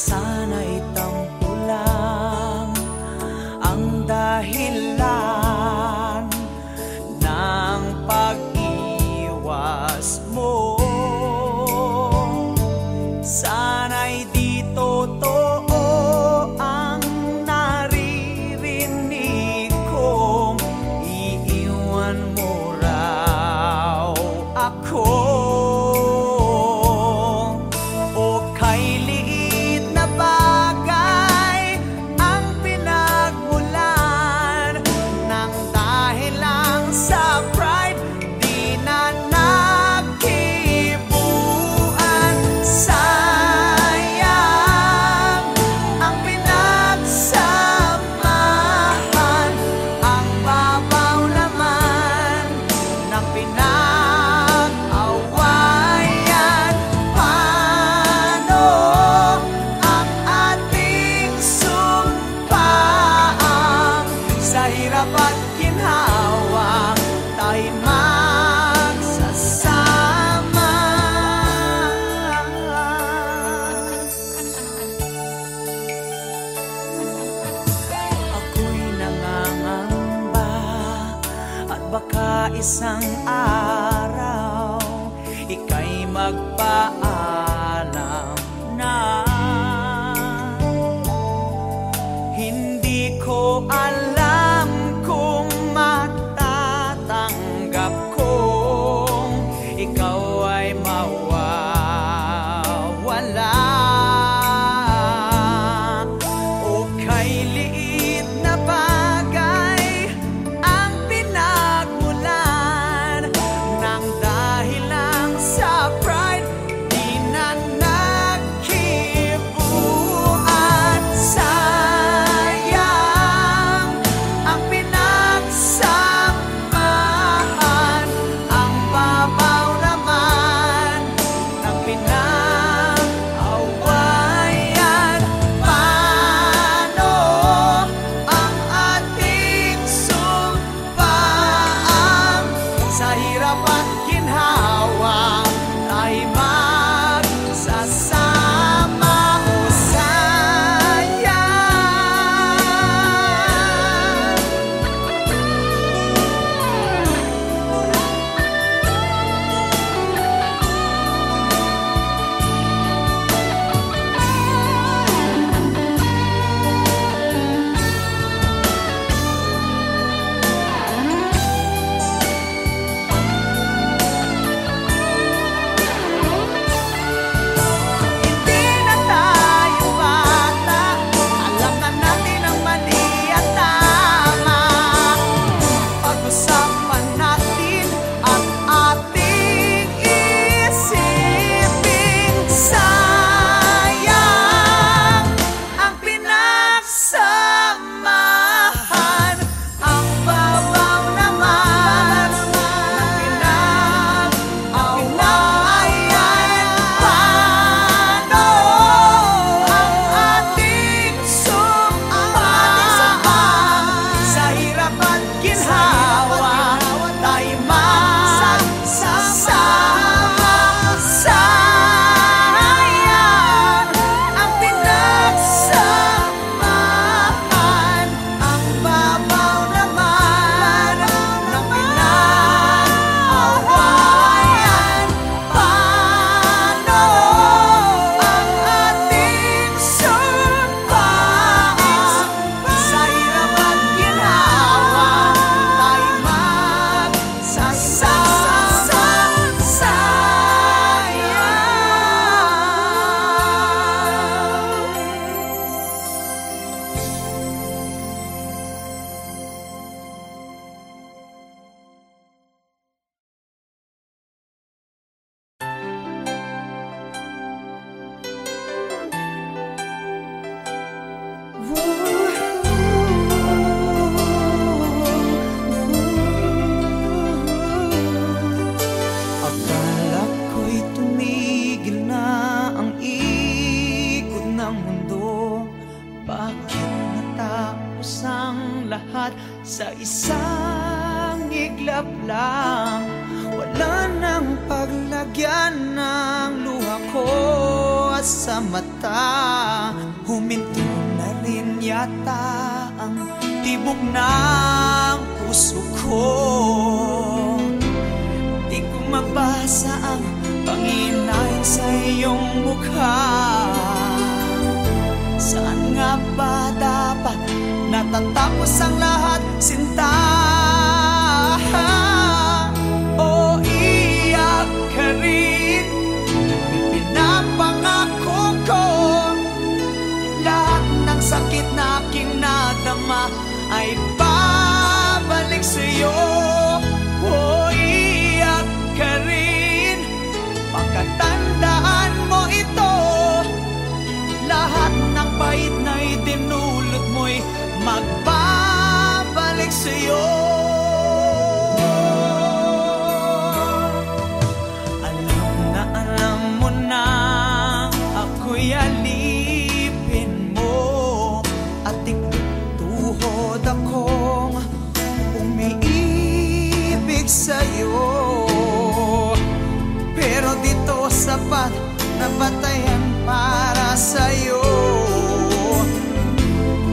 sana'y tampo lang ang dahilan ng pag-iwas mo. Sana'y di totoo ang naririnig kong iiwan mo raw ako. Isang araw, ika'y magpaalam na. Hindi ko alam kung matatanggap kong ikaw ay mawawala. O kay liit na bagay ang pinagmulan ng dahil lang sa pride, di na nagkibuan. Sayang ang pinagsamahan, ang babaw naman ng pinag-awayan. Paano ang ating sumpaan? Sa hirap at ginhawa tayo magsasama. O hindi na tayo bata, alam na natin ang mali at tama. Pag-usapan natin at ating isipin. Sayang ang pinagsamahan, ang babaw naman ng pinag-awayan. Paano ang ating sumpaan? Sa hirap at ginhawa tayo magsasama. Sayang ang pinagsamahan, ang babaw naman ng pinag-awayan. Paano ang ating sumpaan? Sa hirap at ginhawa tayo magsasama. Akala ko'y tumigil na ang ikot ng mundo. Bakit natapos ang lahat sa isang iglap lang? Wala nang paglagyan ng luha ko sa mata. Huminto na rin yata ang tibok ng puso ko. Di ko mabasa ang panghinay sa iyong mukha. Saan nga ba dapat natatapos ang lahat, sinta? O iyak ka rin, pinapangako ko, lahat ng sakit na aking nadama ay babalik sa'yo. O iyak ka rin, pagkatandaan mo ito, lahat ng pait na itinulot mo'y magbabalik sa'yo. Alam mo na ako'y alipin mo, at tuhod akong umiibig sa'yo. Pero dito sapat na batayan para sa'yo.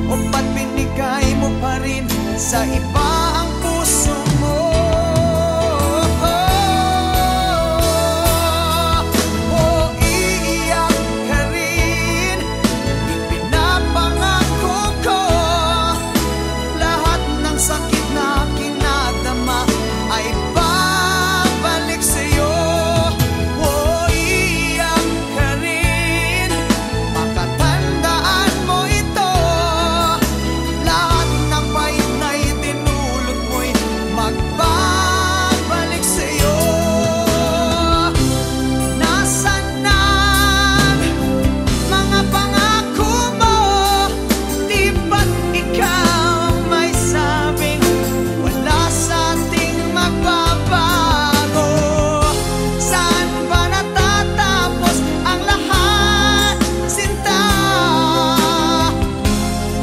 O ba't binigay mo pa rin sa iba ang puso mo? O iiyak ka rin, ipinapangako ko, lahat ng sakit na aking nadama ay babalik sa'yo. O iiyak ka rin, makatandaan mo ito, lahat ng pait na itinulot mo'y magbabalik sa'yo. Nasaan ang mga pangako mo? Di ba't ikaw may sabing wala sa ating magbabago? Saan ba natatapos ang lahat, sinta?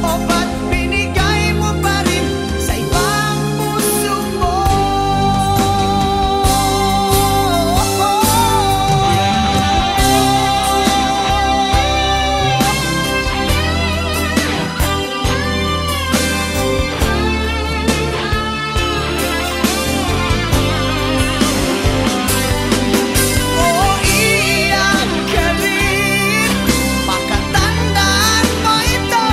O ba't binigay mo pa rin sa ibang puso mo? O iyak ka rin, pakatandaan mo ito,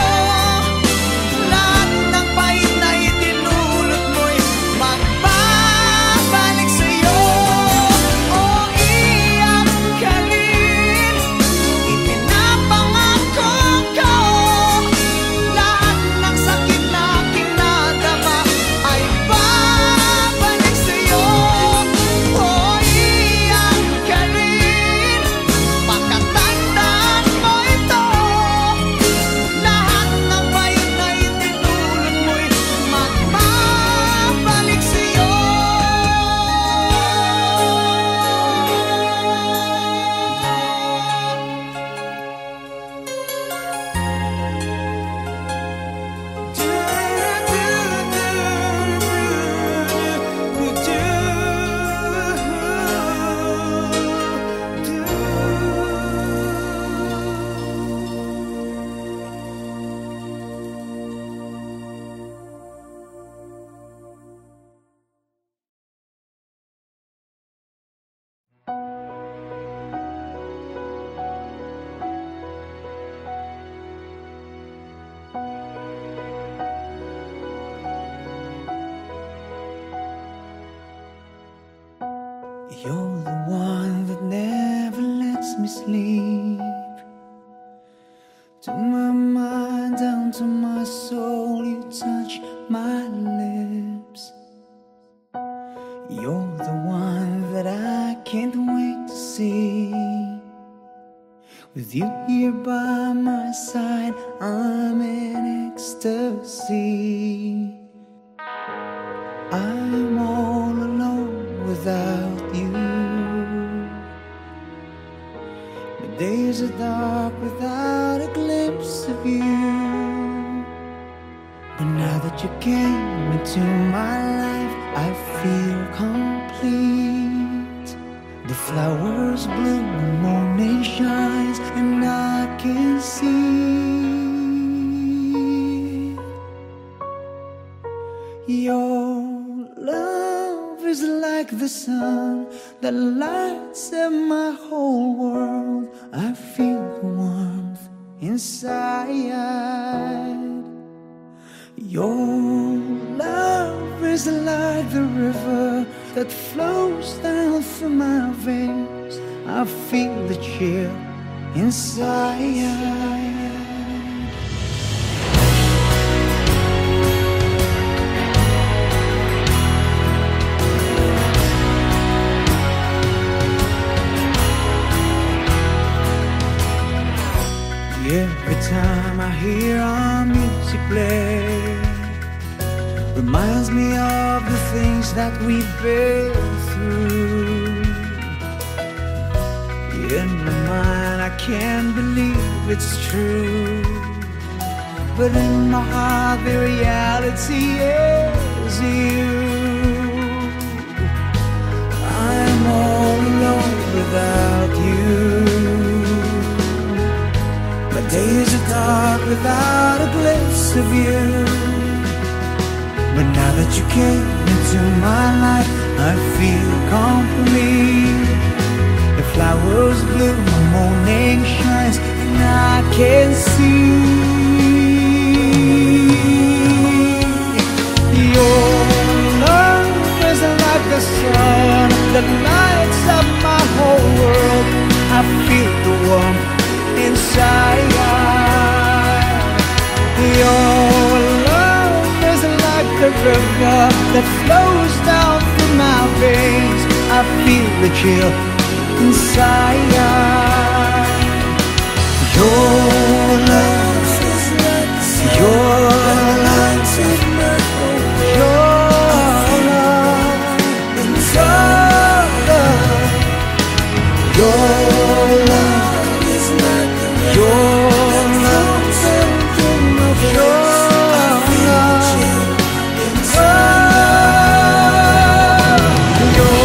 lahat ng pait na itinulot mo'y magbabalik sa'yo. O iyak ka rin, ipinapangako ko, lahat ng sakit na aking nadama ay babalik sa'yo. O iyak ka rin, pakatandaan mo ito, lahat ng pait na itinulot mo'y magbabalik sa'yo. You're the one that never lets me sleep. To my mind, down to my soul, you touch my lips. You're the one that I can't wait to see. With you here by my side, I'm in ecstasy. I'm all alone without you. My days are dark without a glimpse of you. But now that you came into my life, I feel complete. The flowers bloom, the morning shines, and I can see your love is like the sun that lights up my whole world. I feel the warmth inside. Your love is like the river that flows down through my veins. I feel the chill inside. Every time I hear our music play, reminds me of the things that we've been through. In my mind I can't believe it's true, but in my heart the reality is you. I'm all alone without you. My days are dark without a glimpse of you. But now that you came into my life, I feel complete. The flowers bloom, the morning shines, and I can see your love is like the sun that lights up my whole world. I feel the warmth inside. Your love is like the river that flows down through my veins. I feel the chill inside. Your love is like your love is your love inside. Your love is like your love, your love, your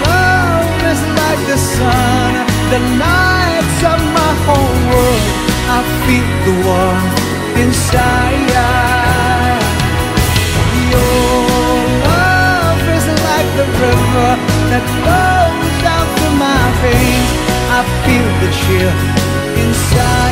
love is like the sun that lights up my whole world. I feel the warmth inside. Your love is like the river that flows down through my veins. I feel the chill inside.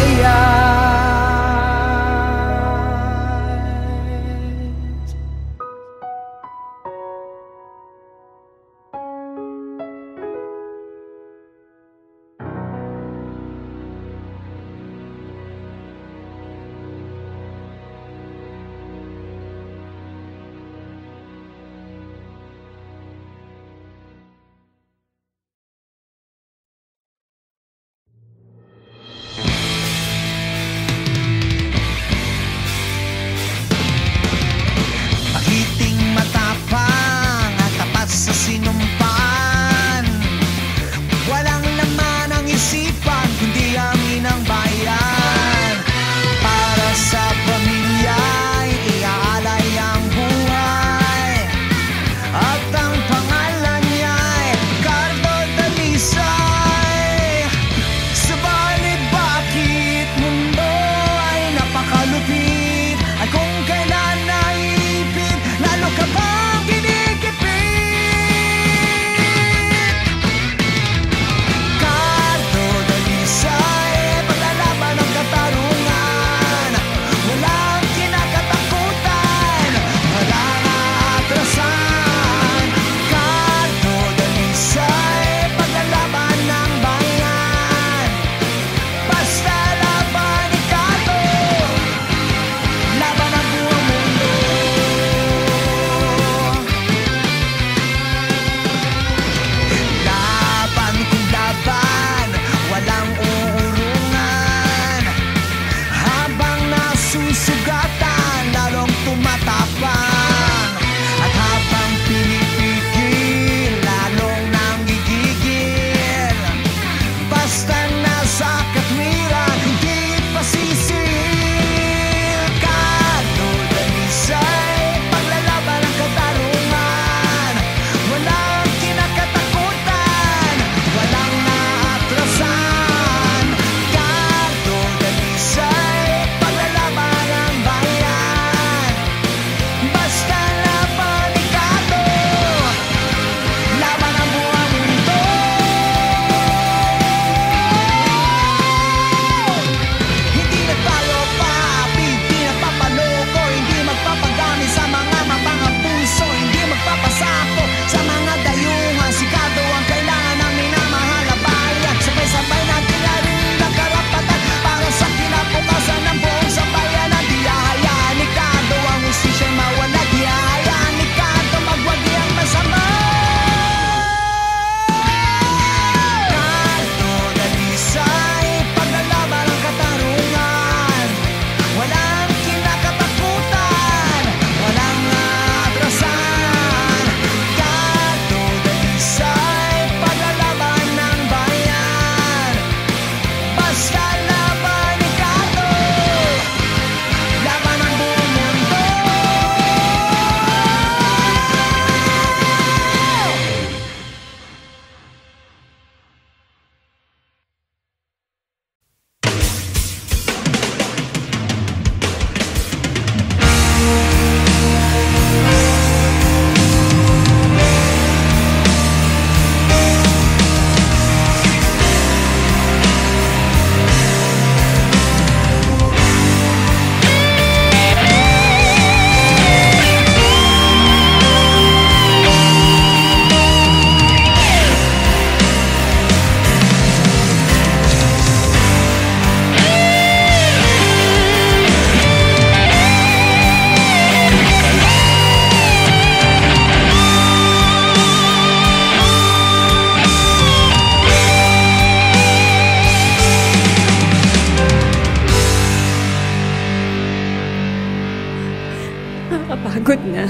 Pagod na.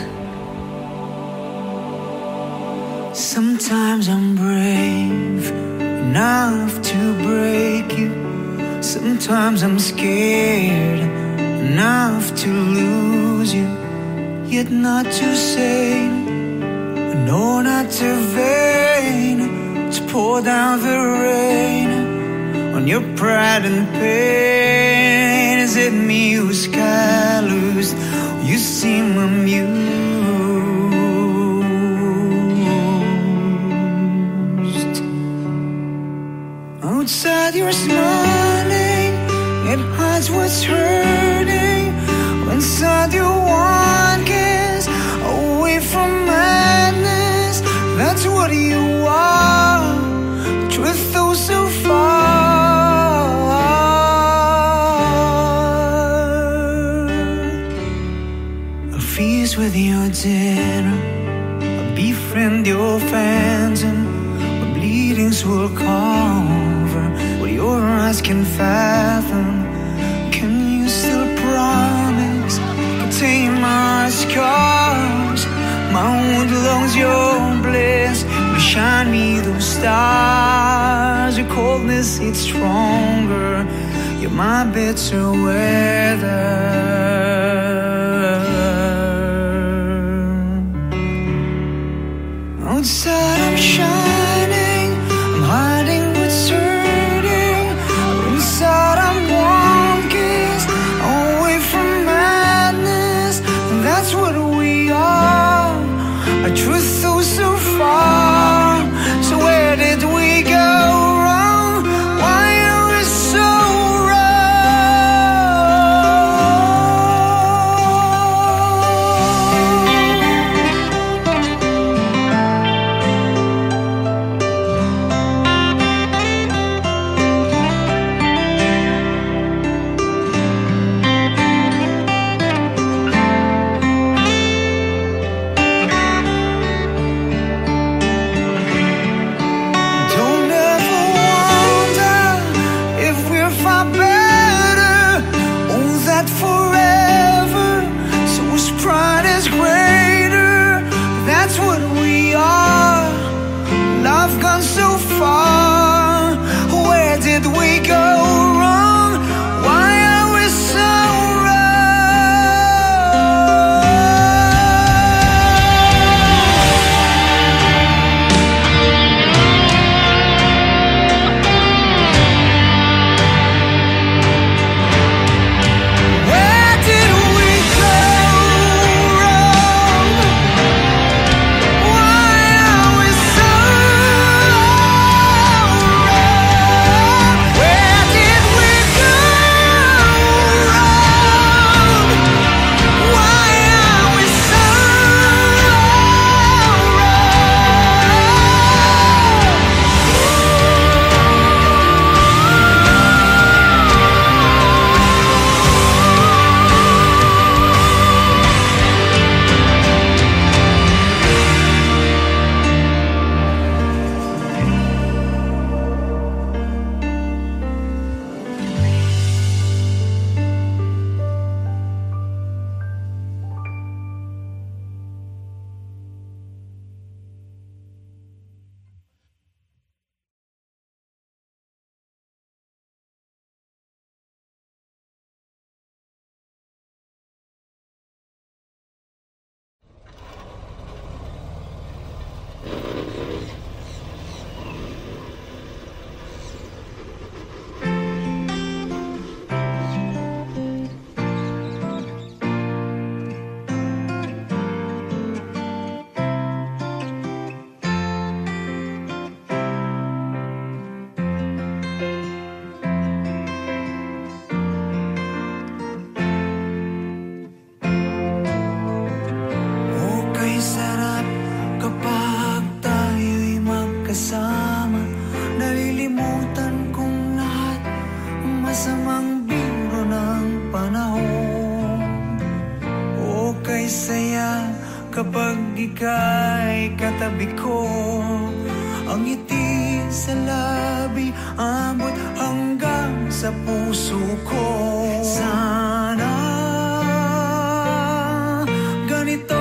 Sometimes I'm brave enough to break you. Sometimes I'm scared enough to lose you. Yet not too sane, no, not too vain to pour down the rain on your pride and pain. Is it me who's callous? You seem amused. Outside you're smiling, it hides what's hurting. Inside you one kiss away from madness. That's what you are. Truth though so far. A feast with your dinner, a befriend your phantom. My bleedings will cover what your eyes can fathom. Can you still promise? Contain my scars, my wound lungs, your bliss will shine me those stars. Your coldness, it's stronger. You're my bitter weather. Outside I'm shining, I'm hiding what's hurting. Inside I'm one kiss away from madness. That's what we are. A truth though so far. So where did we go wrong? Why are we so kapag ika'y katabi ko. Ang ngiti sa labi, abot hanggang sa puso ko. Sana ganito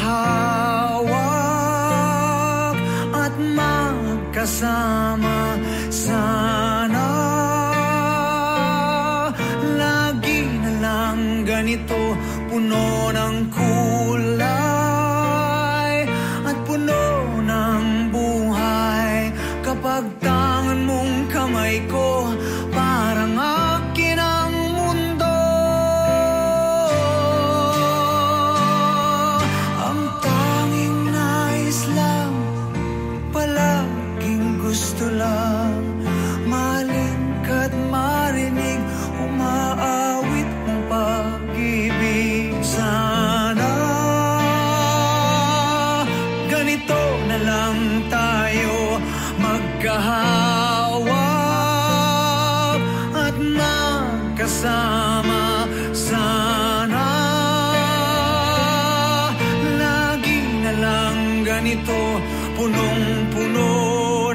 magkahawak at magkasama sana. Lagi na lang ganito, puno ng kulay at puno ng buhay. Kapag tangan mong kamay ko, parang akin ang mundo. Ang tanging nais lang, palaging gusto lang, mahalin ka't marinig, umaawit ng pag-ibig. Sana ganito na lang tayo, magkahawak at magkasama sana. Lagi na lang ganito, punong-puno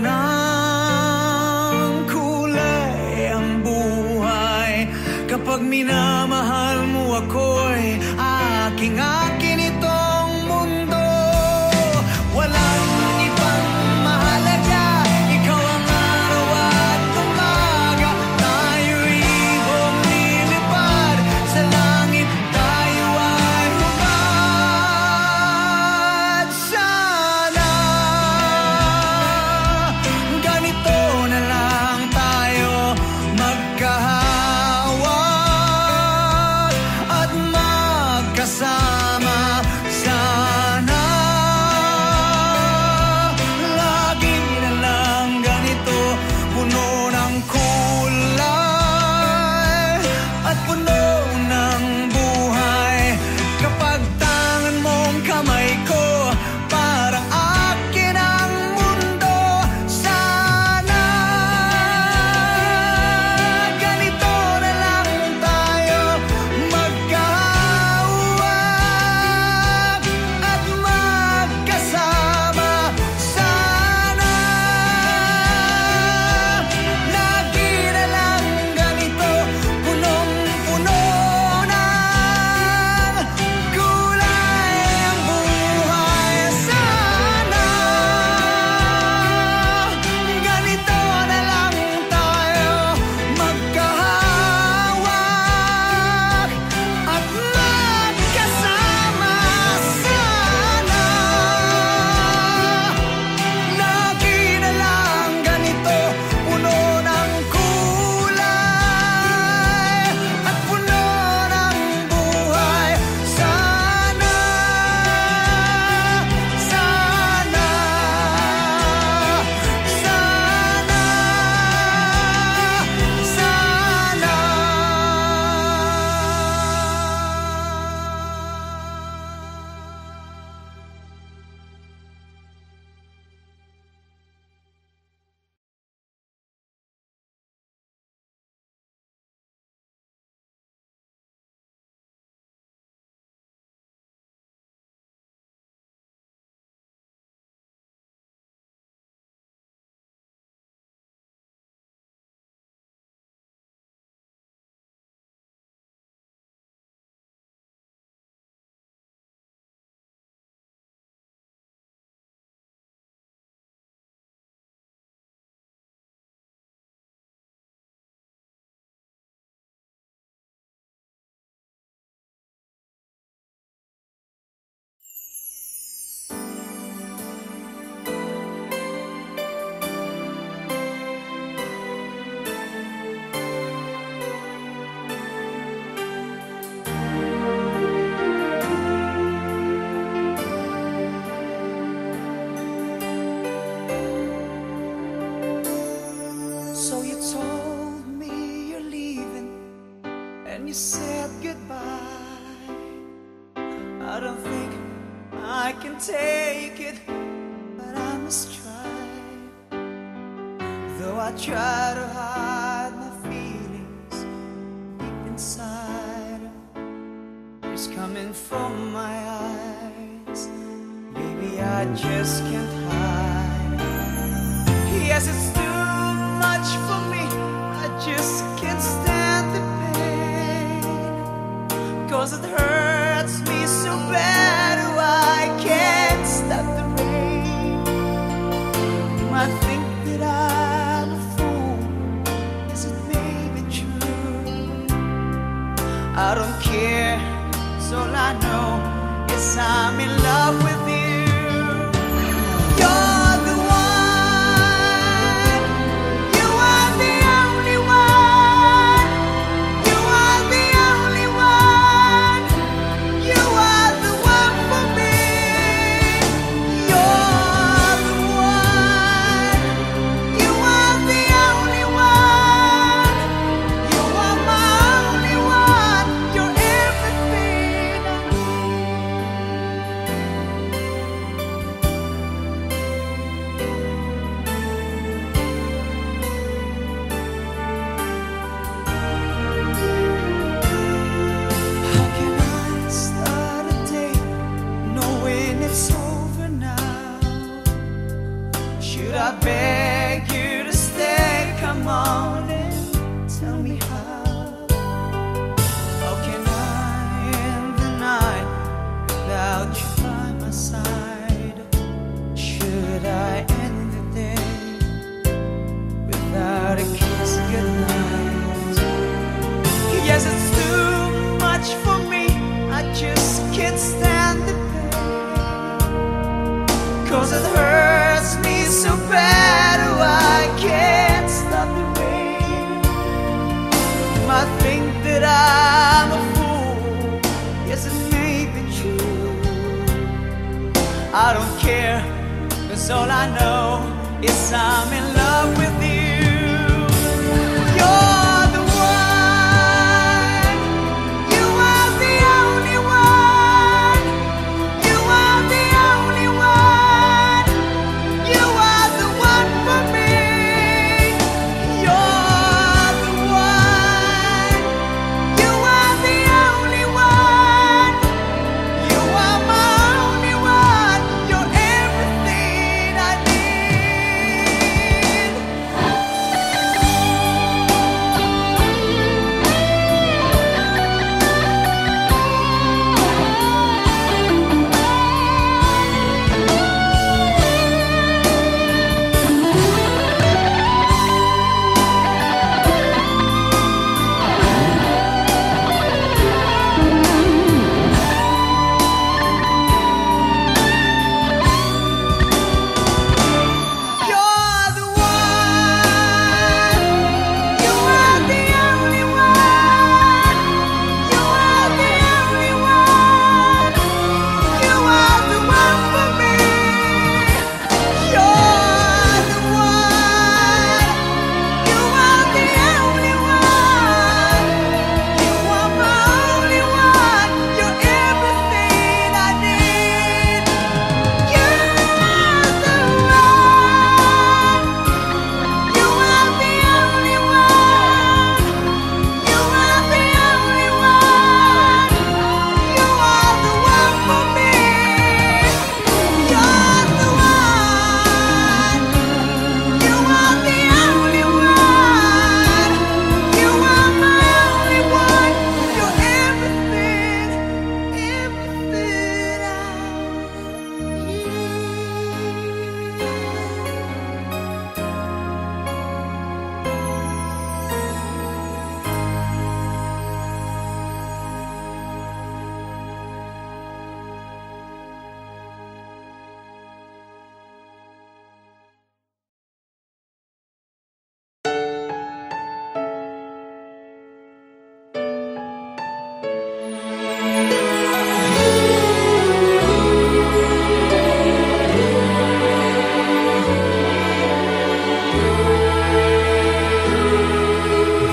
ng kulay ang buhay. Kapag minamahal mo ako'y aking-akin itong mundo. Walang ibang mahalaga, ikaw ang araw at umaga. Tayo'y ibong lilipad, sa langit tayo ay hubad. Sana ganito na lang tayo, magkahawak at magkasama sana. Lagi na lang ganito, puno ng kulay at puno ng buhay. Kapag tangan mong kamay ko, parang akin ang mundo. Sana ganito na lang tayo, magkahawak at magkasama sana. Lagi na lang ganito, punong-puno ng kulay ang buhay. Sana ganito na lang tayo, magkahawak at magkasama sana. Lagi na lang ganito, puno ng kulay at puno ng buhay. Sana, sana, sana, So you told me you're leaving and you said goodbye. I don't think I can take it, but I must try. Though I try to hide my feelings deep inside, tears coming from my eyes. Baby, I just can't hide. Yes, it's too much for me, I just can't stand the pain, 'cause it hurts me so bad, I can't it's over now. Should I beg you to stay? Come on and tell me how. How can I end the night without you by my side? Should I end the day without a kiss goodnight? Yes, it's too much for me. I just can't stand the pain, 'cause it hurts me so bad. Oh, I can't stop the rain. You might think that I'm a fool. Yes, it may be true. I don't care, 'cause all I know is I'm in love with you. You're the one. You are the only one. You are the only one. You are the one for me. You're the one. You are the only one. You are my only one. You're everything I need. You're the one. You are the only one. You are the only one. You are the one for me. You're the one. You are the only one. You are my only one. You're everything I need. You're the one. You are the only one. You are the only one. You are the one for me. You're the one. You are the only one. You are my only one. You're everything, everything I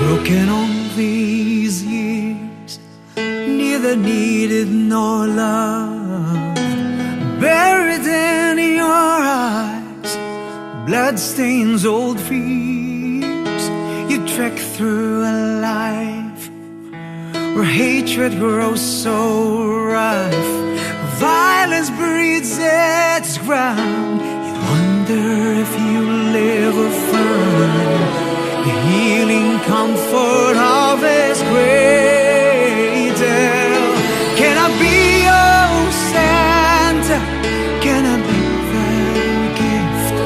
Broken all these years, neither needed nor loved. Buried in your eyes, blood stains old fears. You trek through a life where hatred grows so rife. Violence breeds its ground. You wonder if you live or find the healing comfort of His cradle. Can I be your Santa? Can I be that gift?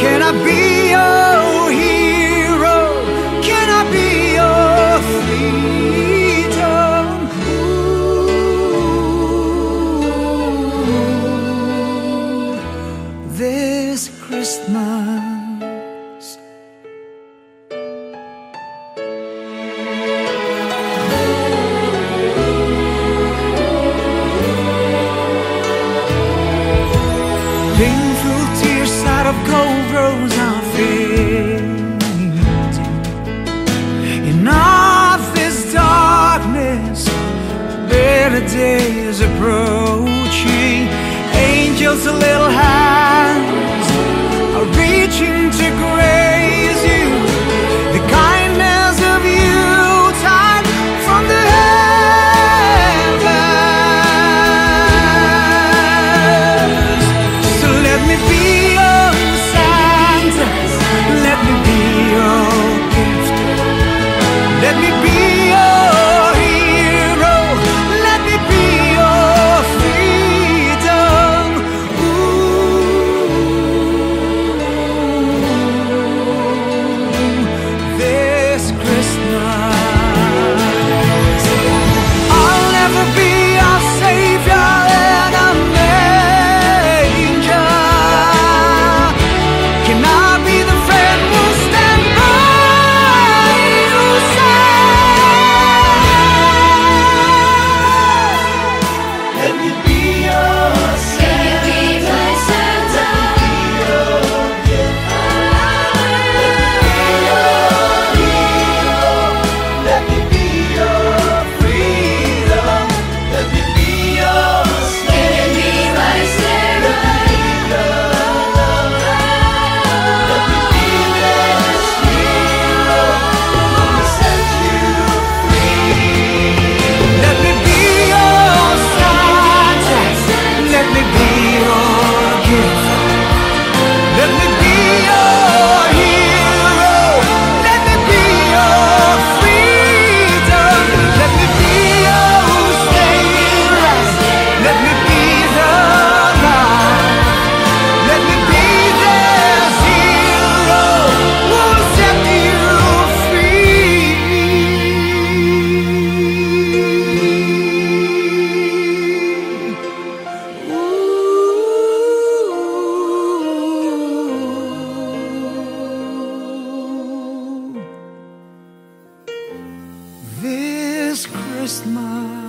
Can I be your hero? Can I be your freedom? Ooh, this Christmas painful tears out of cold rose are fading. In all this darkness, better days approaching. Angels' little hands are reaching to grace you. The kindness of you tide from the heavens. gift. Let me be your hero. Let me be your freedom. Let me be your saving light. Let me be the light. Let me be their hero who will set you free. Ooh. This Christmas